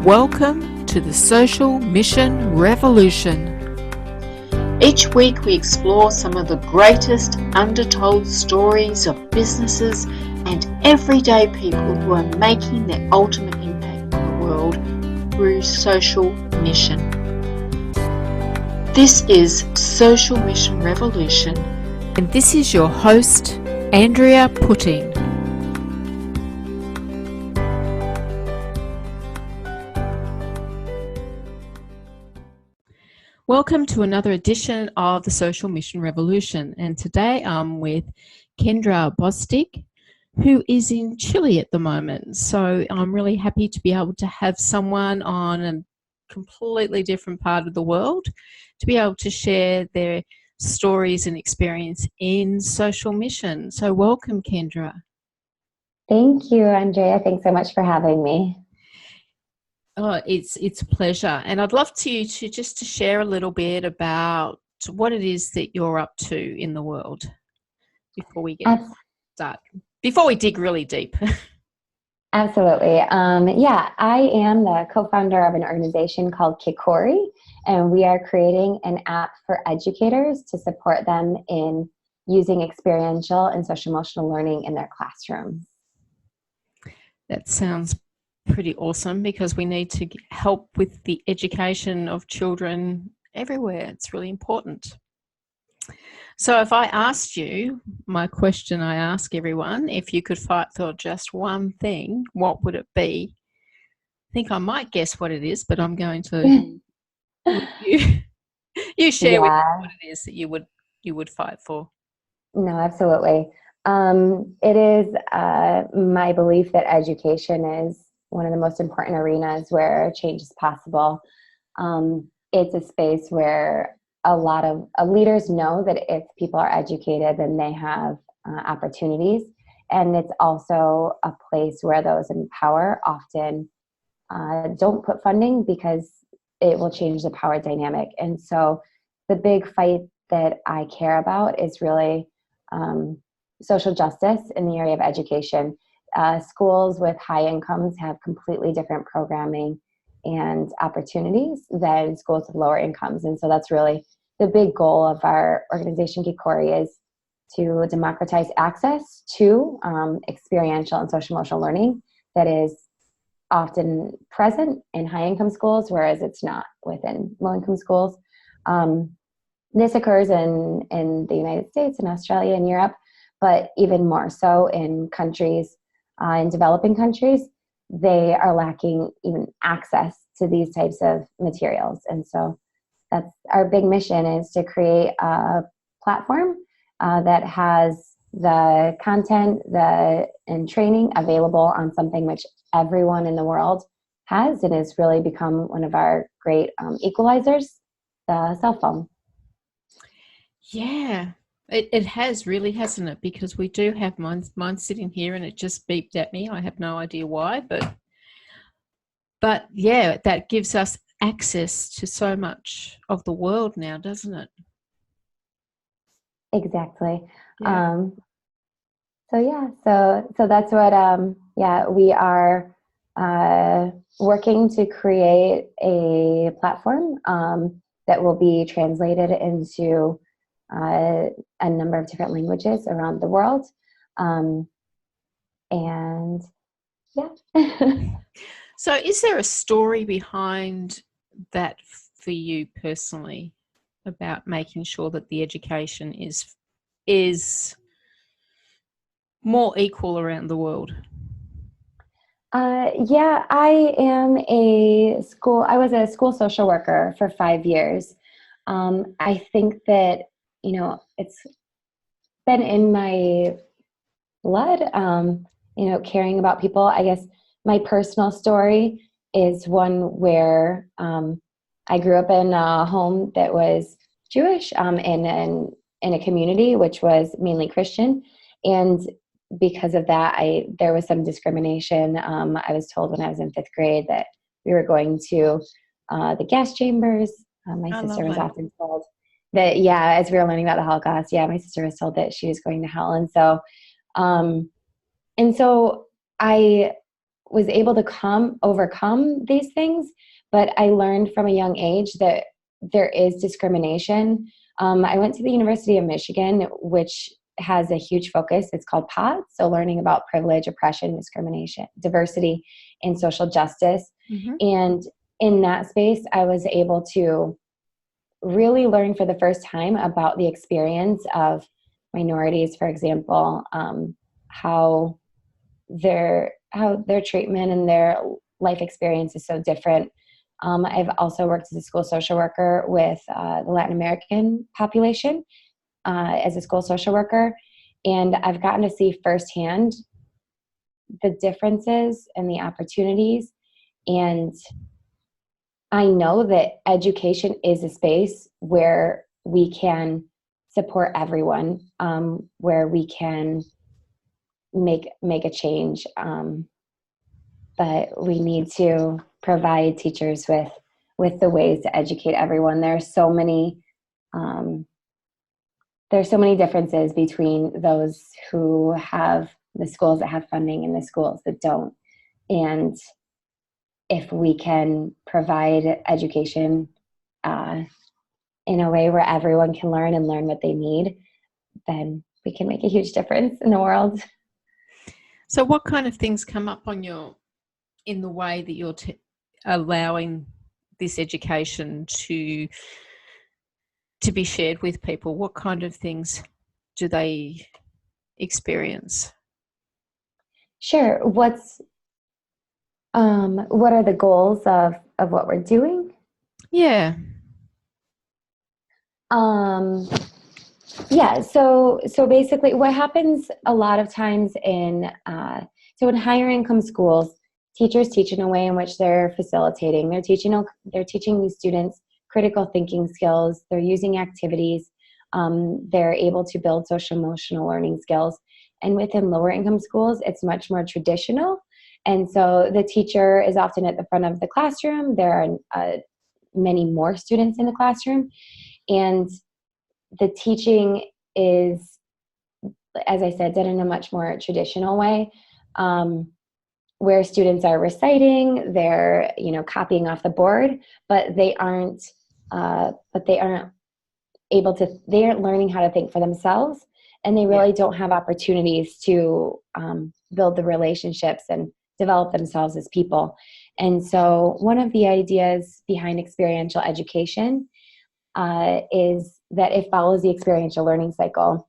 Welcome to the Social Mission Revolution. Each week we explore some of the greatest undertold stories of businesses and everyday people who are making their ultimate impact on the world through social mission. This is Social Mission Revolution, and this is your host, Andrea Putting. Welcome to another edition of the Social Mission Revolution, and today I'm with Kendra Bostick, who is in Chile at the moment. So I'm really happy to be able to have someone on a completely different part of the world to be able to share their stories and experience in social mission. So welcome, Kendra. Thank you, Andrea. Thanks so much for having me. Oh, it's a pleasure. And I'd love to share a little bit about what it is that you're up to in the world before we get started, before we dig really deep. Absolutely. I am the co-founder of an organization called Kikori, and we are creating an app for educators to support them in using experiential and social emotional learning in their classrooms. That sounds pretty awesome, because we need to help with the education of children everywhere. It's really important. So if I asked you, my question I ask everyone, if you could fight for just one thing, what would it be? I think I might guess what it is, but I'm going to you share with me what it is that you would fight for. No, absolutely. It is my belief that education is one of the most important arenas where change is possible. It's a space where a lot of leaders know that if people are educated, then they have opportunities. And it's also a place where those in power often don't put funding, because it will change the power dynamic. And so the big fight that I care about is really social justice in the area of education. Schools with high incomes have completely different programming and opportunities than schools with lower incomes. And so that's really the big goal of our organization, Kikori, is to democratize access to experiential and social emotional learning that is often present in high income schools, whereas it's not within low income schools. This occurs in the United States and Australia and Europe, but even more so in countries, in developing countries, they are lacking even access to these types of materials. And so that's our big mission, is to create a platform that has the content and training available on something which everyone in the world has, and has really become one of our great equalizers, the cell phone. Yeah. It has really, hasn't it? Because we do have mine sitting here, and it just beeped at me. I have no idea why, but yeah, that gives us access to so much of the world now, doesn't it? Exactly. Yeah. So that's what we are working to create a platform that will be translated into a number of different languages around the world. So is there a story behind that for you personally, about making sure that the education is more equal around the world? I was a school social worker for 5 years. I think that, it's been in my blood, caring about people. I guess my personal story is one where I grew up in a home that was Jewish, in a community which was mainly Christian. And because of that, there was some discrimination. I was told when I was in 5th grade that we were going to the gas chambers. My sister was often told that, as we were learning about the Holocaust, my sister was told that she was going to hell. And so I was able to overcome these things, but I learned from a young age that there is discrimination. I went to the University of Michigan, which has a huge focus. It's called POTS, so learning about privilege, oppression, discrimination, diversity, and social justice. Mm-hmm. And in that space, I was able to really learn for the first time about the experience of minorities, for example, how their treatment and their life experience is so different. I've also worked as a school social worker with the Latin American population as a school social worker, and I've gotten to see firsthand the differences and the opportunities. And I know that education is a space where we can support everyone, where we can make a change. But we need to provide teachers with the ways to educate everyone. There's so many differences between those who have the schools that have funding and the schools that don't. And if we can provide education in a way where everyone can learn and learn what they need, then we can make a huge difference in the world. So what kind of things come up in the way that you're allowing this education to be shared with people? What kind of things do they experience? Sure. What are the goals of what we're doing? Yeah. Yeah. So basically, what happens a lot of times in higher income schools, teachers teach in a way in which they're facilitating. They're teaching these students critical thinking skills. They're using activities. They're able to build social emotional learning skills. And within lower income schools, it's much more traditional. And so the teacher is often at the front of the classroom. There are many more students in the classroom. And the teaching is, as I said, done in a much more traditional way, where students are reciting, they're copying off the board, but they aren't learning how to think for themselves, and they really don't have opportunities to build the relationships and develop themselves as people. And so one of the ideas behind experiential education is that it follows the experiential learning cycle.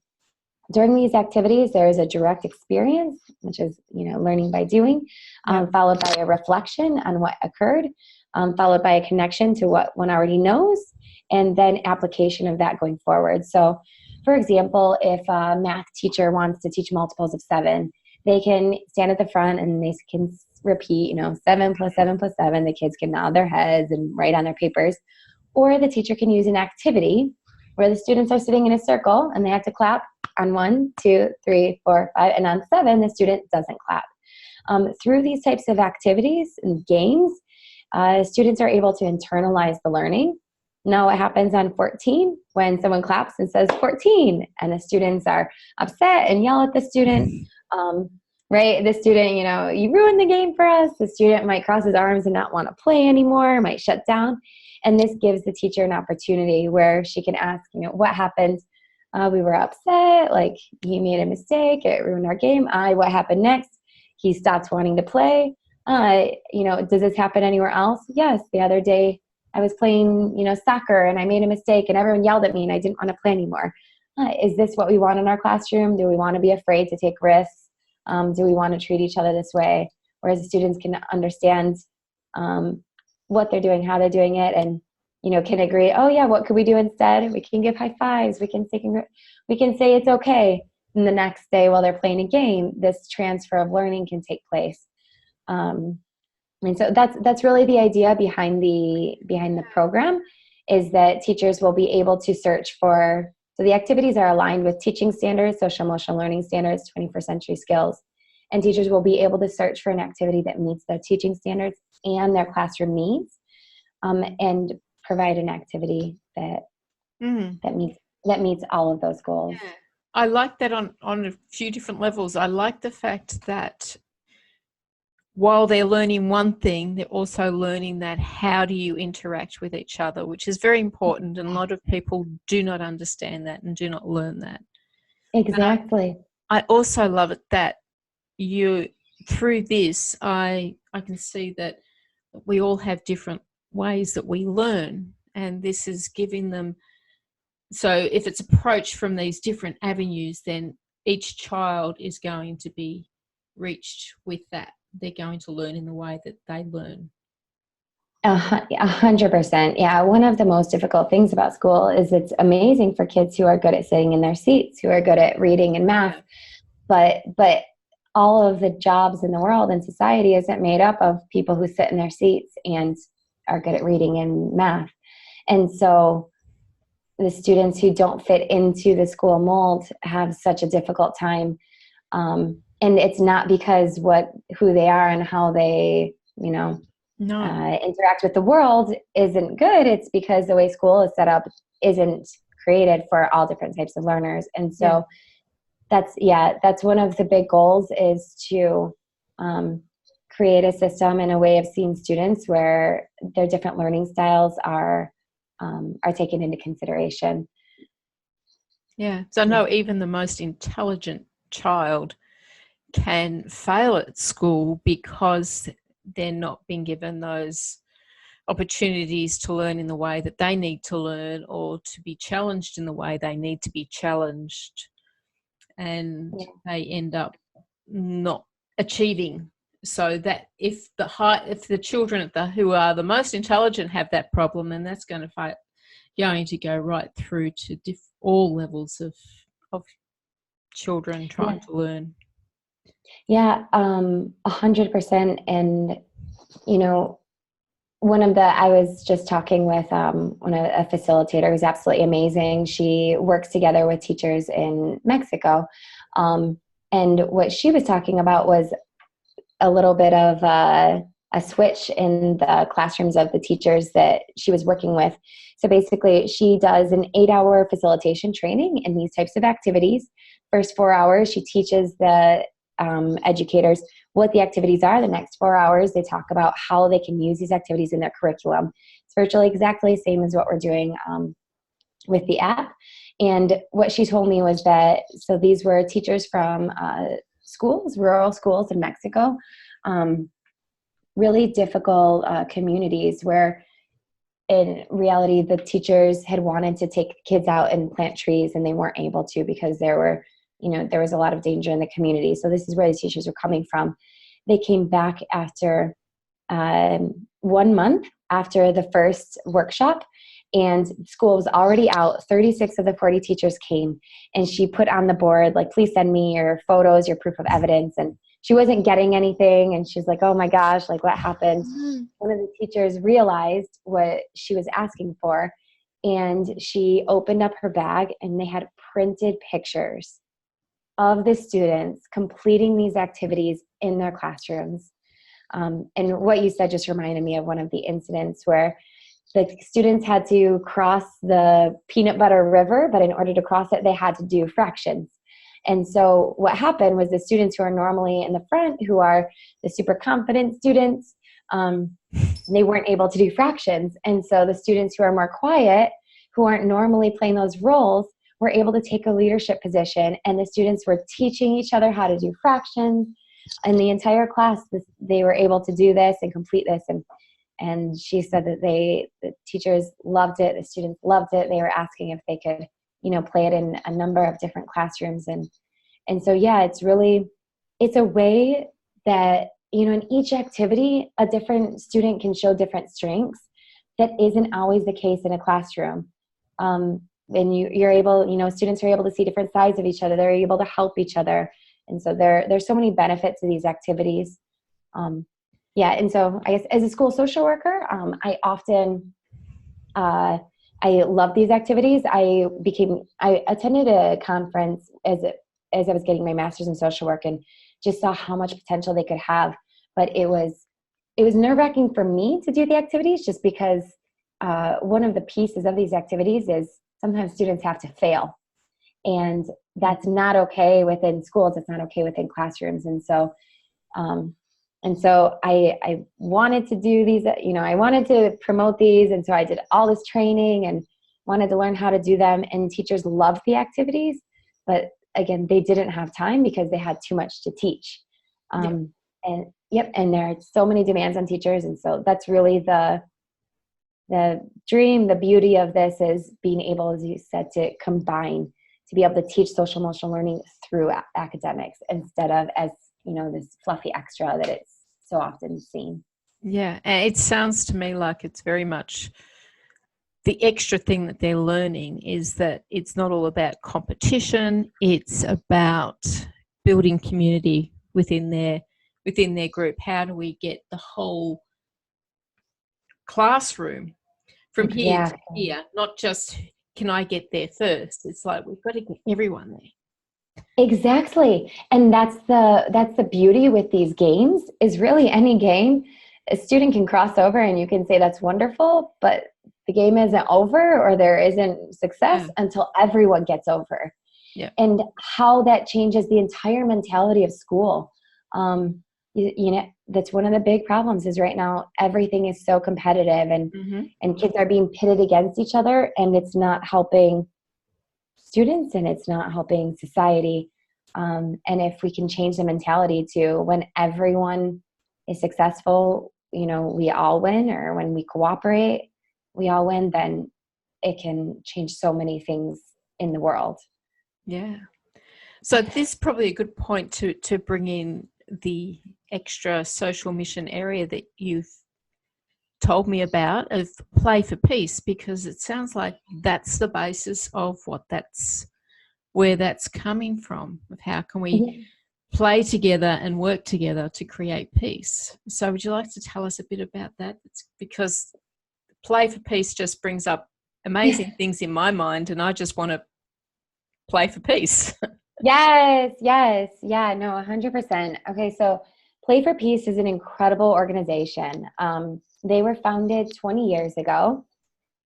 During these activities, there is a direct experience, which is learning by doing, followed by a reflection on what occurred, followed by a connection to what one already knows, and then application of that going forward. So, for example, if a math teacher wants to teach multiples of 7, they can stand at the front and they can repeat, 7 plus 7 plus 7. The kids can nod their heads and write on their papers. Or the teacher can use an activity where the students are sitting in a circle and they have to clap on 1, 2, 3, 4, 5, and on 7, the student doesn't clap. Through these types of activities and games, students are able to internalize the learning. Now what happens on 14 when someone claps and says 14 and the students are upset and yell at the student, right? The student, you ruined the game for us. The student might cross his arms and not want to play anymore, might shut down. And this gives the teacher an opportunity where she can ask, what happened? We were upset, like he made a mistake, it ruined our game. What happened next? He stopped wanting to play. Does this happen anywhere else? Yes. The other day I was playing, soccer and I made a mistake and everyone yelled at me and I didn't want to play anymore. Is this what we want in our classroom? Do we want to be afraid to take risks? Do we want to treat each other this way? Whereas the students can understand what they're doing, how they're doing it, and can agree, oh yeah, what could we do instead? We can give high fives. We can say it's okay. And the next day while they're playing a game, this transfer of learning can take place. And so that's really the idea behind the program, is that teachers will be able to search for, so the activities are aligned with teaching standards, social emotional learning standards, 21st century skills, and teachers will be able to search for an activity that meets their teaching standards and their classroom needs, and provide an activity that meets all of those goals. Yeah. I like that on a few different levels. I like the fact that while they're learning one thing, they're also learning that how do you interact with each other, which is very important. And a lot of people do not understand that and do not learn that. Exactly. I also love it that you, through this, I can see that we all have different ways that we learn. And this is giving them, so if it's approached from these different avenues, then each child is going to be reached with that. They're going to learn in the way that they learn. 100%. Yeah. One of the most difficult things about school is it's amazing for kids who are good at sitting in their seats, who are good at reading and math, but all of the jobs in the world and society isn't made up of people who sit in their seats and are good at reading and math. And so the students who don't fit into the school mold have such a difficult time. And it's not because who they are and how they, interact with the world isn't good. It's because the way school is set up isn't created for all different types of learners. And so that's one of the big goals, is to create a system and a way of seeing students where their different learning styles are taken into consideration. Yeah. So I know even the most intelligent child can fail at school because they're not being given those opportunities to learn in the way that they need to learn, or to be challenged in the way they need to be challenged. And they end up not achieving. So that if the children who are the most intelligent have that problem, then that's going to go right through to all levels of children trying to learn. Yeah, 100%. And I was just talking with a facilitator who's absolutely amazing. She works together with teachers in Mexico. And what she was talking about was a little bit of a switch in the classrooms of the teachers that she was working with. So basically, she does an 8-hour facilitation training in these types of activities. First 4 hours, she teaches the educators what the activities are. The next 4 hours, they talk about how they can use these activities in their curriculum. It's virtually exactly the same as what we're doing with the app. And what she told me was that, so these were teachers from rural schools in Mexico, really difficult communities where in reality the teachers had wanted to take kids out and plant trees, and they weren't able to because there was a lot of danger in the community. So this is where the teachers were coming from. They came back after 1 month after the first workshop, and school was already out. 36 of the 40 teachers came, and she put on the board, like, please send me your photos, your proof of evidence. And she wasn't getting anything. And she's like, oh my gosh, like, what happened? Mm-hmm. One of the teachers realized what she was asking for, and she opened up her bag, and they had printed pictures of the students completing these activities in their classrooms. And what you said just reminded me of one of the incidents where the students had to cross the peanut butter river, but in order to cross it, they had to do fractions. And so what happened was the students who are normally in the front, who are the super confident students, they weren't able to do fractions. And so the students who are more quiet, who aren't normally playing those roles, were able to take a leadership position, and the students were teaching each other how to do fractions. And the entire class, they were able to do this and complete this. And she said that the teachers loved it, the students loved it. They were asking if they could, play it in a number of different classrooms. And so, yeah, it's a way that, in each activity, a different student can show different strengths that isn't always the case in a classroom. And you're able, students are able to see different sides of each other. They're able to help each other. And so there's so many benefits to these activities. And so I guess as a school social worker, I often, I love these activities. I attended a conference as I was getting my master's in social work, and just saw how much potential they could have. But it was nerve-wracking for me to do the activities, just because one of the pieces of these activities is sometimes students have to fail. And that's not okay within schools. It's not okay within classrooms. And so And so I wanted to do these, I wanted to promote these. And so I did all this training and wanted to learn how to do them. And teachers loved the activities, but again, they didn't have time because they had too much to teach. And and there are so many demands on teachers. And so that's really the dream, the beauty of this is being able, as you said, to combine, to be able to teach social emotional learning through academics instead of as, this fluffy extra that it's so often seen. Yeah, and it sounds to me like it's very much the extra thing that they're learning is that it's not all about competition, it's about building community within their group. How do we get the whole classroom from here to here, not just can I get there first? It's like we've got to get everyone there. Exactly. And that's the beauty with these games is really any game, a student can cross over and you can say that's wonderful, but the game isn't over or there isn't success until everyone gets over. Yeah. And how that changes the entire mentality of school. That's one of the big problems is right now everything is so competitive and kids are being pitted against each other, and it's not helping students and it's not helping society. And if we can change the mentality to when everyone is successful, we all win, or when we cooperate, we all win, then it can change so many things in the world. Yeah. So this is probably a good point to bring in the extra social mission area that you've told me about of Play for Peace, because it sounds like that's the basis of where that's coming from, of how can we play together and work together to create peace. So would you like to tell us a bit about that? It's because Play for Peace just brings up amazing things in my mind, and I just want to play for peace. Yes. Yeah, no, 100%. Okay, so Play for Peace is an incredible organization. They were founded 20 years ago,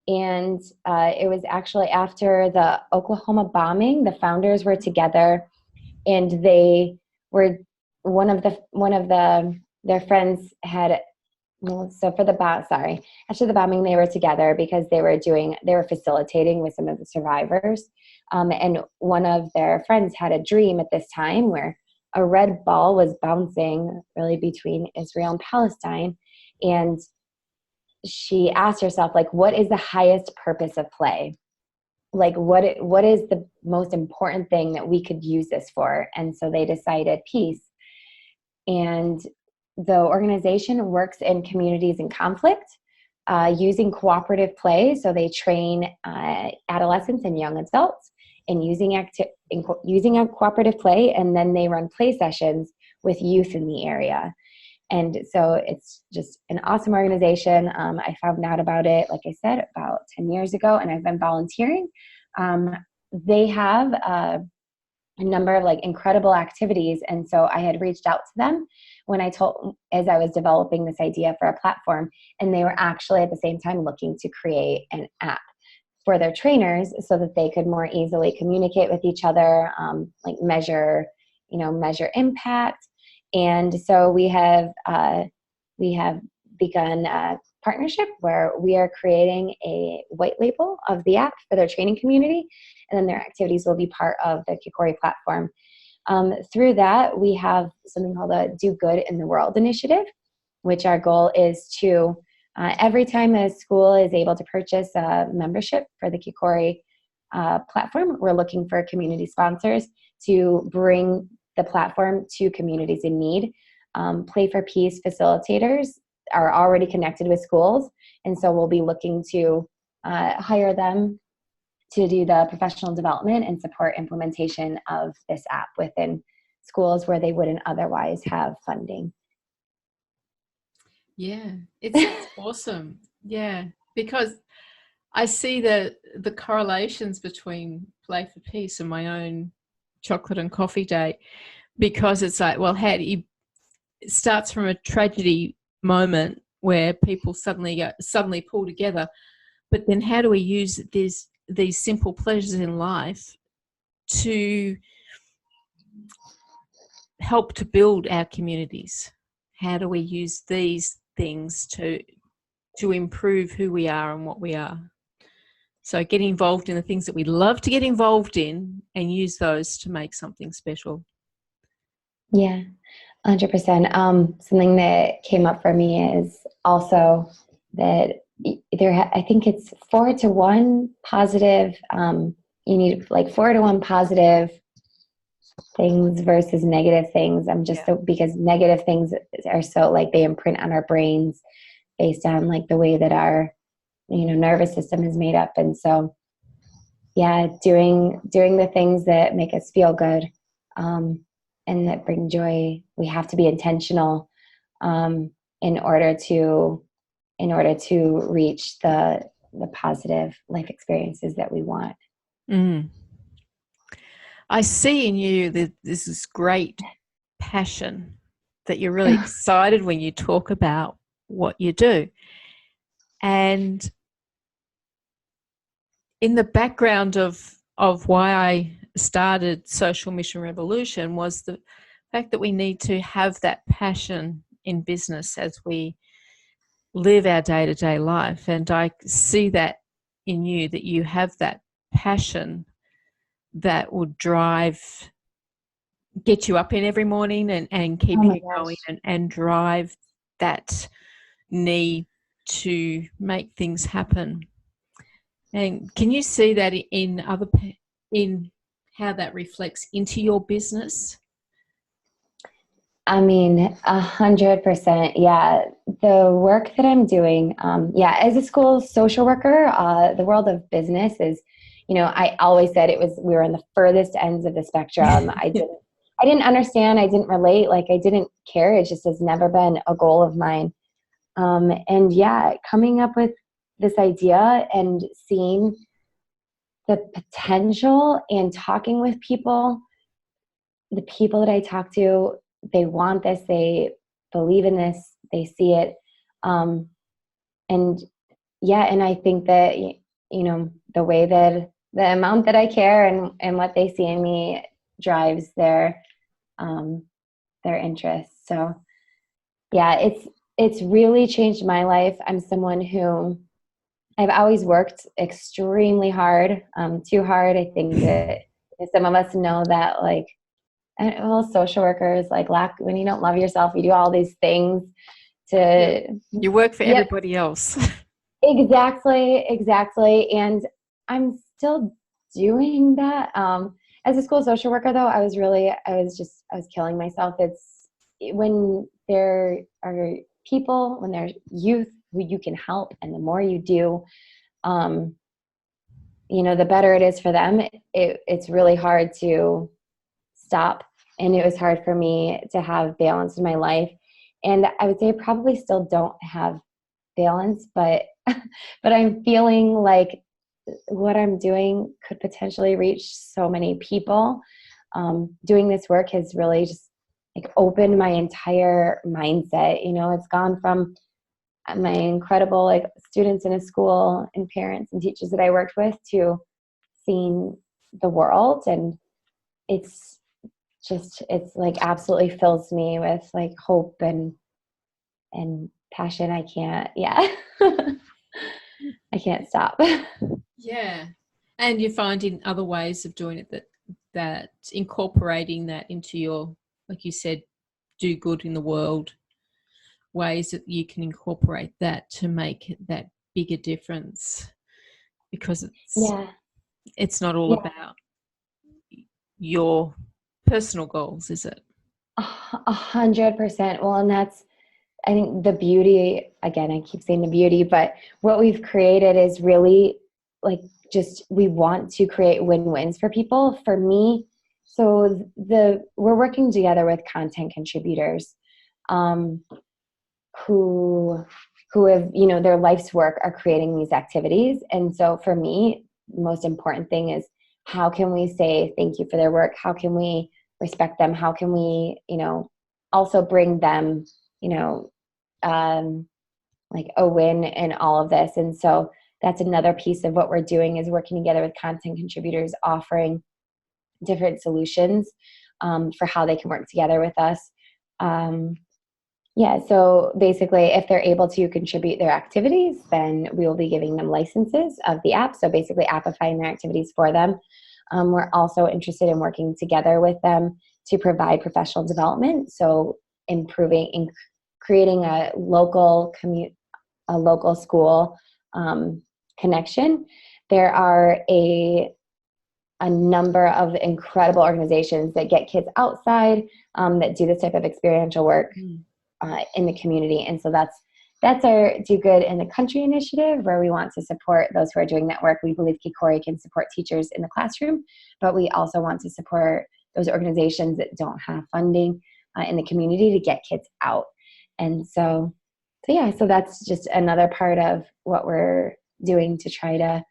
and it was actually after the Oklahoma bombing. The founders were together, and they were their friends had. So after the bombing, they were together because they were facilitating with some of the survivors. And one of their friends had a dream at this time where a red ball was bouncing really between Israel and Palestine. And she asked herself, like, what is the highest purpose of play? Like, what is the most important thing that we could use this for? And so they decided peace. And the organization works in communities in conflict using cooperative play. So they train adolescents and young adults in using a cooperative play, and then they run play sessions with youth in the area. And so it's just an awesome organization. I found out about it, like I said, about 10 years ago, and I've been volunteering. They have a number of incredible activities. And so I had reached out to them as I was developing this idea for a platform, and they were actually at the same time looking to create an app for their trainers so that they could more easily communicate with each other, measure impact. And so we have begun a partnership where we are creating a white label of the app for their training community, and then their activities will be part of the Kikori platform. Through that, we have something called a Do Good in the World initiative, which our goal is to, every time a school is able to purchase a membership for the Kikori platform, we're looking for community sponsors to bring the platform to communities in need. Play for Peace facilitators are already connected with schools, and so we'll be looking to hire them to do the professional development and support implementation of this app within schools where they wouldn't otherwise have funding. Yeah, it's awesome. Yeah, because I see the correlations between Play for Peace and my own chocolate and coffee day, because it's like, well, it starts from a tragedy moment where people suddenly pull together, but then how do we use these simple pleasures in life to help to build our communities? how do we use these things to improve who we are and what we are. So get involved in the things that we love to get involved in and use those to make something special. Yeah, 100%. Something that came up for me is also that I think it's 4-to-1 positive. You need like 4-to-1 positive things versus negative things. Because negative things are so like they imprint on our brains based on like the way that our nervous system is made up. And so yeah, doing the things that make us feel good and that bring joy. We have to be intentional in order to reach the positive life experiences that we want. I see in you that this is great passion, that you're really excited when you talk about what you do. And in the background of why I started Social Mission Revolution was the fact that we need to have that passion in business as we live our day-to-day life. And I see that in you, that you have that passion that will get you up in every morning and keep you going and drive that need to make things happen. And can you see that in how that reflects into your business? I mean, 100%. Yeah. The work that I'm doing, as a school social worker, the world of business is, I always said we were on the furthest ends of the spectrum. I didn't understand. I didn't relate. Like I didn't care. It just has never been a goal of mine. And yeah, coming up with this idea and seeing the potential and talking with people, the people that I talk to, they want this, they believe in this, they see it. And I think that, the way that the amount that I care and what they see in me drives their interest. So yeah, it's really changed my life. I'm someone who I've always worked extremely hard, too hard. I think that some of us know that, like, social workers, like, when you don't love yourself, you do all these things you work for everybody else. Exactly. And I'm still doing that. As a school social worker, though, I was killing myself. It's when there are people, when there's youth who you can help, and the more you do, the better it is for them. It's really hard to stop. And it was hard for me to have balance in my life. And I would say I probably still don't have balance, but I'm feeling like what I'm doing could potentially reach so many people. Doing this work has really just like opened my entire mindset. It's gone from my incredible like students in a school and parents and teachers that I worked with to seeing the world, and it's like absolutely fills me with like hope and passion. I can't I can't stop. Yeah. And you're finding other ways of doing it that incorporating that into your, like you said, do good in the world, ways that you can incorporate that to make that bigger difference, because it's not all about your personal goals, is it? 100%. Well, and that's, I think, the beauty, again, I keep saying the beauty, but what we've created is really like we want to create win-wins for people. For me, so we're working together with content contributors who have, their life's work are creating these activities. And so for me, the most important thing is, how can we say thank you for their work? How can we respect them? How can we, also bring them, like a win in all of this? And so that's another piece of what we're doing, is working together with content contributors, offering different solutions for how they can work together with us. Yeah, so basically, if they're able to contribute their activities, then we will be giving them licenses of the app. So basically, appifying their activities for them. We're also interested in working together with them to provide professional development. So improving and creating a local school connection. There are a number of incredible organizations that get kids outside, that do this type of experiential work in the community. And so that's our Do Good in the Country initiative, where we want to support those who are doing that work. We believe Kikori can support teachers in the classroom, but we also want to support those organizations that don't have funding in the community to get kids out. And so that's just another part of what we're doing to try to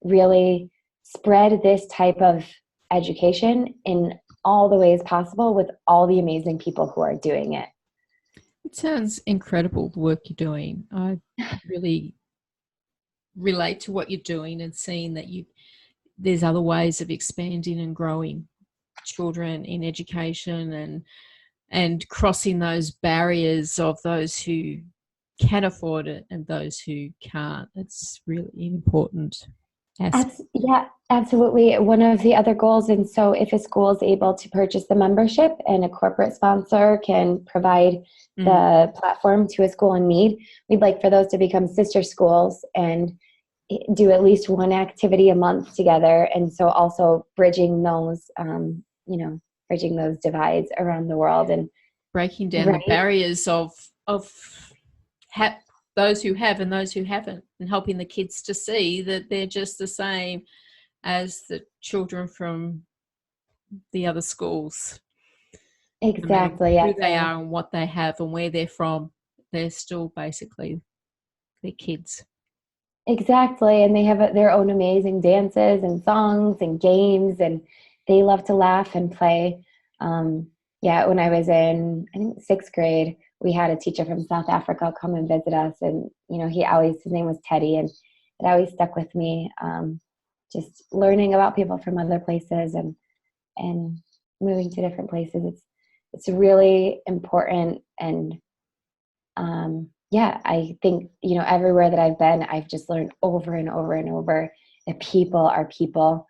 really spread this type of education in all the ways possible with all the amazing people who are doing it. It sounds incredible, the work you're doing. I really relate to what you're doing and seeing that there's other ways of expanding and growing children in education and crossing those barriers of those who can afford it and those who can't. It's really important. Yeah, absolutely. One of the other goals, and so if a school is able to purchase the membership and a corporate sponsor can provide the platform to a school in need, we'd like for those to become sister schools and do at least one activity a month together. And so also bridging those, bridging those divides around the world and breaking down the barriers of those who have and those who haven't, and helping the kids to see that they're just the same as the children from the other schools. Exactly. No matter who they are and what they have and where they're from, they're still basically their kids. Exactly. And they have their own amazing dances and songs and games, and they love to laugh and play. When I was in, I think, 6th grade, we had a teacher from South Africa come and visit us. And, his name was Teddy, and it always stuck with me. Just learning about people from other places and moving to different places. It's really important. And, I think, everywhere that I've been, I've just learned over and over and over that people are people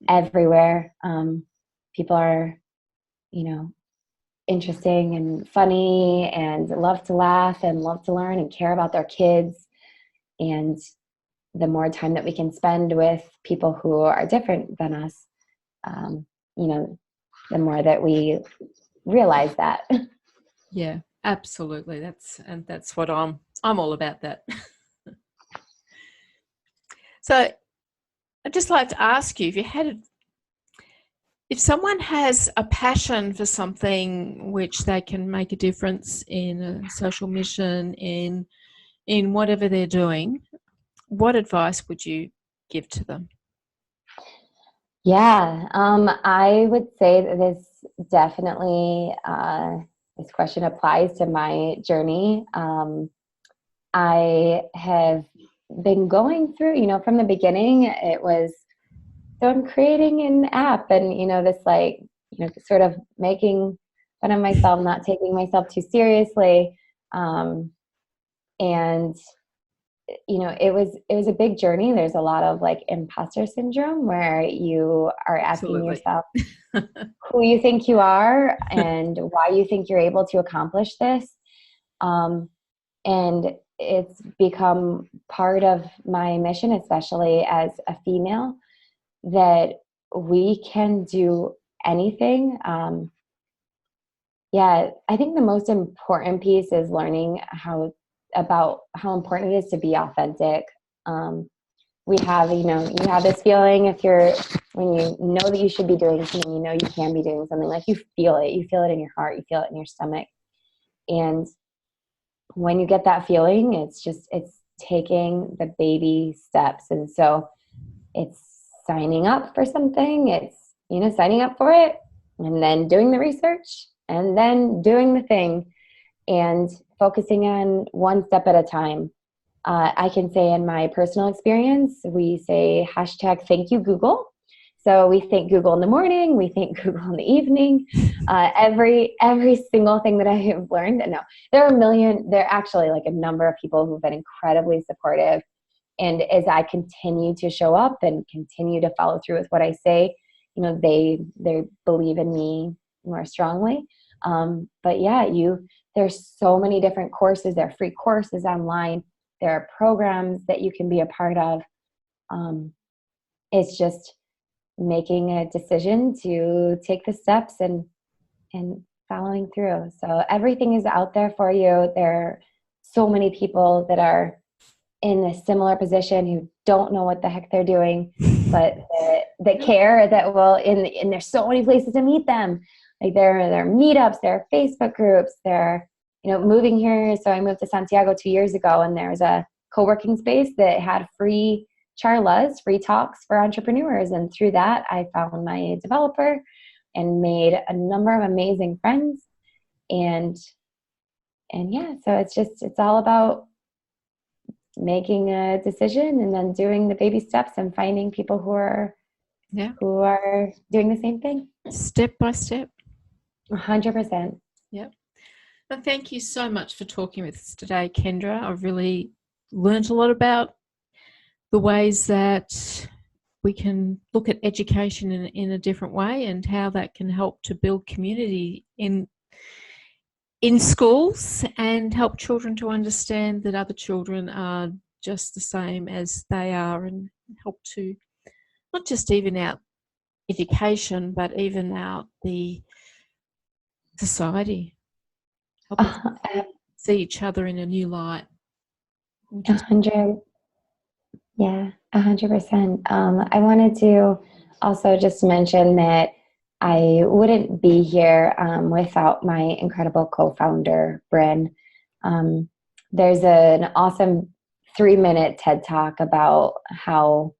everywhere. People are, interesting and funny and love to laugh and love to learn and care about their kids. And the more time that we can spend with people who are different than us, the more that we realize that. Yeah, absolutely. That's what I'm all about, that. So I'd just like to ask you, if someone has a passion for something which they can make a difference in a social mission, in whatever they're doing, what advice would you give to them? Yeah, I would say that this definitely, this question applies to my journey. I have been going through, from the beginning, it was, so I'm creating an app and, sort of making fun of myself, not taking myself too seriously. And, it was a big journey. There's a lot of imposter syndrome where you are asking yourself who you think you are and why you think you're able to accomplish this. And it's become part of my mission, especially as a female, that we can do anything. I think the most important piece is learning about how important it is to be authentic. We have, you have this feeling when you know that you should be doing something, you can be doing something, you feel it in your heart, you feel it in your stomach. And when you get that feeling, it's taking the baby steps. And so it's signing up for something. It's, signing up for it and then doing the research and then doing the thing and focusing on one step at a time. I can say in my personal experience, we say #thank you Google. So we think Google in the morning, we think Google in the evening. Every single thing that I have learned. No, there are actually like a number of people who've been incredibly supportive. And as I continue to show up and continue to follow through with what I say, they believe in me more strongly. But yeah, there's so many different courses. There are free courses online. There are programs that you can be a part of. It's just making a decision to take the steps and following through. So everything is out there for you. There are so many people that are in a similar position who don't know what the heck they're doing, but that care, that will, and there's so many places to meet them. Like there are meetups, there are Facebook groups, moving here. So I moved to Santiago 2 years ago, and there's a co-working space that had free charlas, free talks for entrepreneurs. And through that, I found my developer and made a number of amazing friends. And yeah, so it's all about making a decision and then doing the baby steps and finding people who are doing the same thing. Step by step. 100%. Yep. Well, thank you so much for talking with us today, Kendra. I've really learned a lot about the ways that we can look at education in a different way and how that can help to build community in schools and help children to understand that other children are just the same as they are, and help to not just even out education, but even out the society. Help us see each other in a new light. 100%. I wanted to also just mention that I wouldn't be here without my incredible co-founder, Bryn. There's an awesome 3-minute TED Talk about how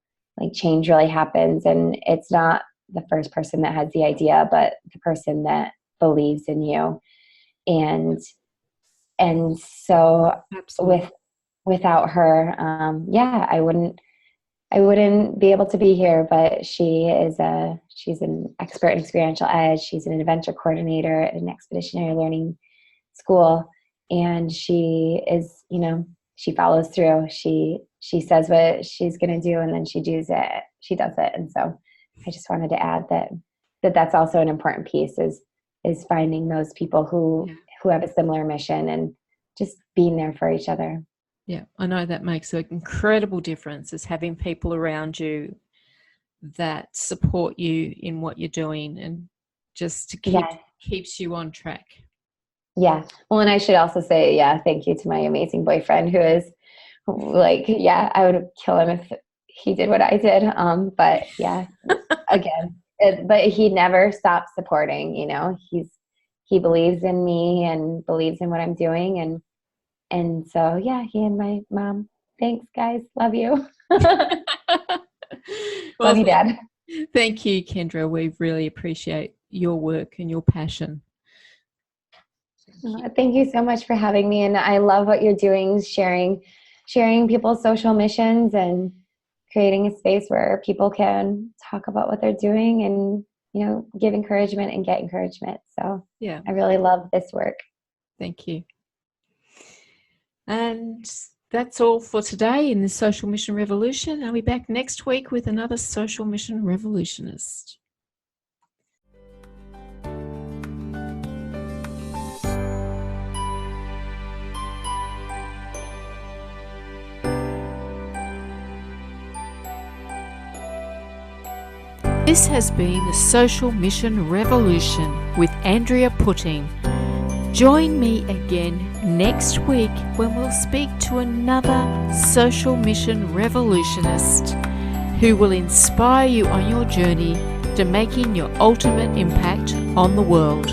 change really happens, and it's not the first person that has the idea, but the person that believes in you. And so without her, I wouldn't be able to be here. But she's an expert in experiential ed. She's an adventure coordinator at an expeditionary learning school, and she is, she follows through. She says what she's going to do, and then she does it. And so I just wanted to add that's also an important piece is finding those people who have a similar mission and just being there for each other. Yeah, I know that makes an incredible difference, is having people around you that support you in what you're doing and just keeps you on track. Yeah. Well, and I should also say, thank you to my amazing boyfriend, who is I would kill him if he did what I did. But yeah, again, but he never stops supporting, he believes in me and believes in what I'm doing. And so, he and my mom, thanks guys. Love you. Love you, Dad. Thank you, Kendra. We really appreciate your work and your passion. Thank you so much for having me. And I love what you're doing, sharing people's social missions and creating a space where people can talk about what they're doing and, give encouragement and get encouragement. So I really love this work. Thank you. And that's all for today in the Social Mission Revolution. I'll be back next week with another Social Mission Revolutionist. This has been the Social Mission Revolution with Andrea Putting. Join me again next week when we'll speak to another social mission revolutionist who will inspire you on your journey to making your ultimate impact on the world.